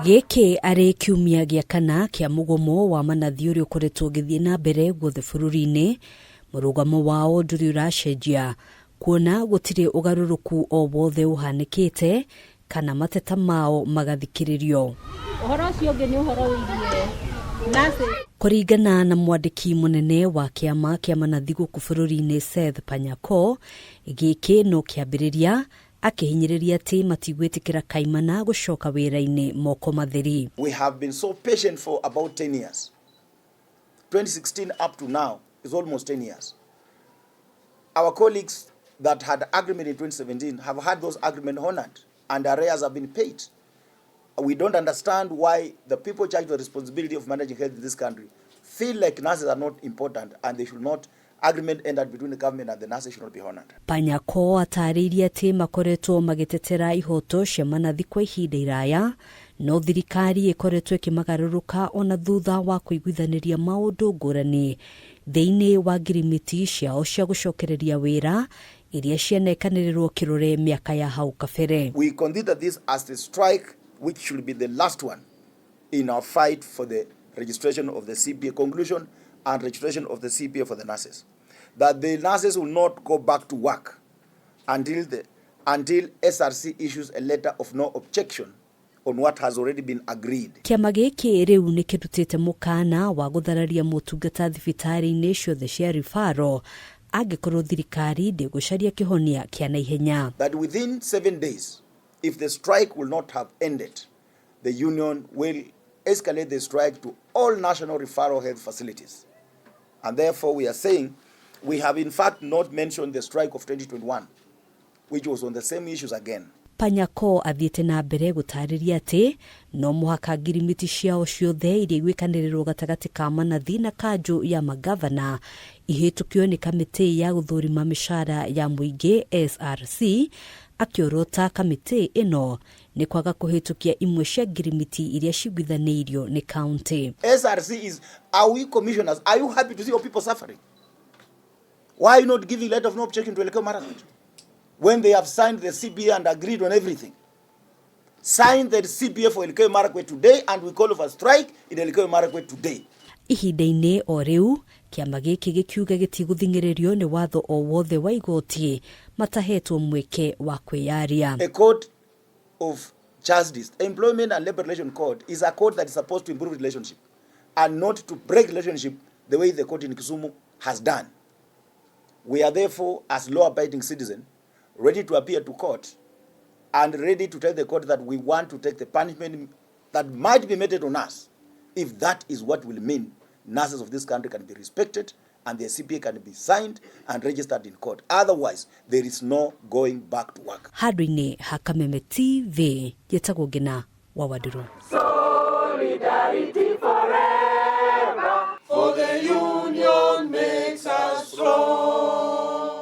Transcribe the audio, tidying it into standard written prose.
Gĩkĩ arĩ kiumia gĩa kana kĩa mũgomo wa manathi ũrĩa ũkoretwo ũgĩthiĩ na mbere guothe bũrũri-inĩ. Mũrũgamo wao ndũrĩ ũracenjia, kuona gũtirĩ ũgarũrũku o wothe ũhanĩkĩte kana mateta mao magathikĩrĩrio. Ũhoro ũcio ũngĩ nĩ ũhoro wĩgiĩ nurse. Kũringana na mwandĩki mũnene wa kĩama kĩa manathi gũkũ bũrũri-inĩ Seth Panyako, gĩkĩ no kĩambĩrĩria, akihinyĩrĩria atĩ matigwĩtĩkĩra kaimana gũcoka wĩra-inĩ moko matheri. We have been so patient for about 10 years. 2016 up to now is almost 10 years. Our colleagues that had agreement in 2017 have had those agreements honored and arrears have been paid. We don't understand why the people charged with the responsibility of managing health in this country feel like nurses are not important and they should not. Agreement entered between the government and the nurses should not be honored. Panyako atarĩirie atĩ makoretwo magĩtetera ihoto cia manathi kwa ihinda iraya, no thirikari ĩkoretwo ĩkĩmagarũrũka ona thutha wa kũiguithanĩria maũndũ ngũrani thĩinĩ wa ngirimiti ciao cia gũcokereria wĩra iria cianekanĩrĩrwo kĩrore mĩaka ya hau kabere. We consider this as the strike which should be the last one in our fight for the registration of the CPA conclusion and registration of the CPA for the nurses. That the nurses will not go back to work until SRC issues a letter of no objection on what has already been agreed. Kĩama gĩkĩ rĩu nĩ kĩrutĩte mũkana wa gũthararia motungata thibitarĩ-inĩ ciothe cia rifaro angĩkorwo thirikari ndĩgũcaria kĩhonia kĩa naihenya. That within 7 days, if the strike will not have ended, the union will escalate the strike to all national referral health facilities. And therefore we are saying we have in fact not mentioned the strike of 2021, which was on the same issues again. Panyako athiĩte na mbere gũtarĩria atĩ no mũhaka ngirimiti ciao ciothe iria igwĩkanĩrĩrwo gatagatĩ ka manathi na kanjũ ya magavana ihĩtũkio nĩ kamĩtĩ ya gũthũrima mĩcara ya mũingĩ SRC, akĩorota kamĩtĩ ĩno nĩ kwaga kũhĩtũkia imwe cia ngirimiti iria ciguithanĩirio nĩ county. SRC is, are we commissioners? Are you happy to see your people suffering? Why are you not giving letter of no objection to Elgeyo Marakwet when they have signed the CPA and agreed on everything? Sign the CPA for Elgeyo Marakwet today and we call for a strike in Elgeyo Marakwet today. Ihinda-inĩ o rĩu, kĩama gĩkĩ gĩkiuga gĩtigũthing'ĩrĩrio nĩ watho o wothe wa igoti matahetwo mweke wa kwĩyaria. A court of justice, employment and labor relation code is a code that is supposed to improve relationship and not to break relationship the way the court in Kisumu has done. We are therefore, as law-abiding citizens, ready to appear to court and ready to tell the court that we want to take the punishment that might be meted on us if that is what will mean nurses of this country can be respected and their CPA can be signed and registered in court. Otherwise, there is no going back to work. Handũ-inĩ ha Kameme TV, Gĩtagwo Ngina wa Wadũrũ. Solidarity.